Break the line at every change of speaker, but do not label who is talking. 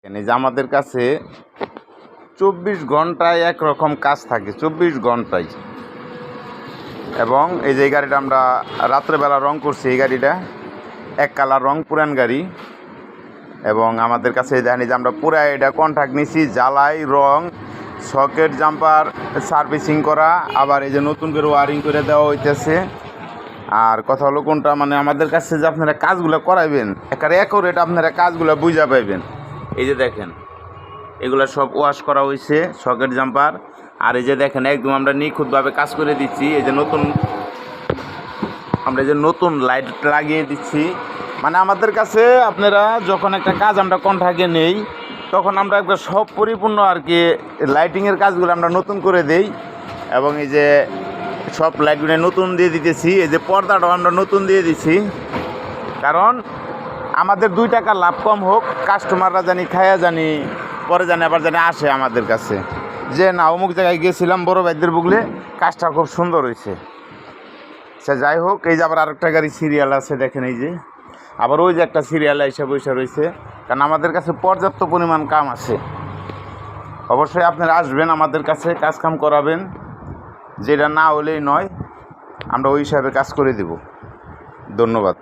এই যে আমাদের কাছে 24 ঘন্টায় একরকম কাজ থাকে, 24 ঘন্টায়। এবং এই যে গাড়িটা আমরা রাত্রেবেলা রং করছি, এই গাড়িটা এক কালার রং, পুরান গাড়ি। এবং আমাদের কাছে জানি যে আমরা পুরা এটা কন্ট্রাক্ট নিছি, জ্বালাই, রং, সকেট, জাম্পার সার্ভিসিং করা, আবার এই যে নতুন করে ওয়ারিং করে দেওয়া হইতেছে। আর কথা হলো কোনটা, মানে আমাদের কাছে যে আপনারা কাজগুলো করাইবেন একেবারে অ্যাকুরেট, আপনারা কাজগুলো বুঝা পাইবেন। এই যে দেখেন এগুলো সব ওয়াশ করা হয়েছে, সকেট, জাম্পার। আর এই যে দেখেন একদম আমরা নিখুঁতভাবে কাজ করে দিচ্ছি। এই যে আমরা যে নতুন লাইট লাগিয়ে দিচ্ছি। মানে আমাদের কাছে আপনারা যখন একটা কাজ আমরা কন্ট্রাক্টে নেই, তখন আমরা একবার সব পরিপূর্ণ আর কি লাইটিংয়ের কাজগুলো আমরা নতুন করে দেই। এবং এই যে সব লাইটগুলো নতুন দিয়ে দিতেছি। এই যে পর্দাটাও আমরা নতুন দিয়ে দিচ্ছি, কারণ আমাদের 2 টাকা লাভ কম হোক, কাস্টমাররা জানি খায়া জানি পরে জানি আবার জানি আসে আমাদের কাছে যে না অমুক জায়গায় গিয়েছিলাম বড় ভাইদের বুগলে, কাজটা খুব সুন্দর হয়েছে। সে যাই হোক, এই যে আবার আরেকটা গাড়ি সিরিয়াল আছে, দেখেন এই যে আবার ওই যে একটা সিরিয়াল এসে বসে রয়েছে। কারণ আমাদের কাছে পর্যাপ্ত পরিমাণ কাম আছে। অবশ্যই আপনারা আসবেন আমাদের কাছে, কাজ কাম করাবেন, যেটা না হলেই নয়, আমরা ওই হিসাবে কাজ করে দেব। ধন্যবাদ।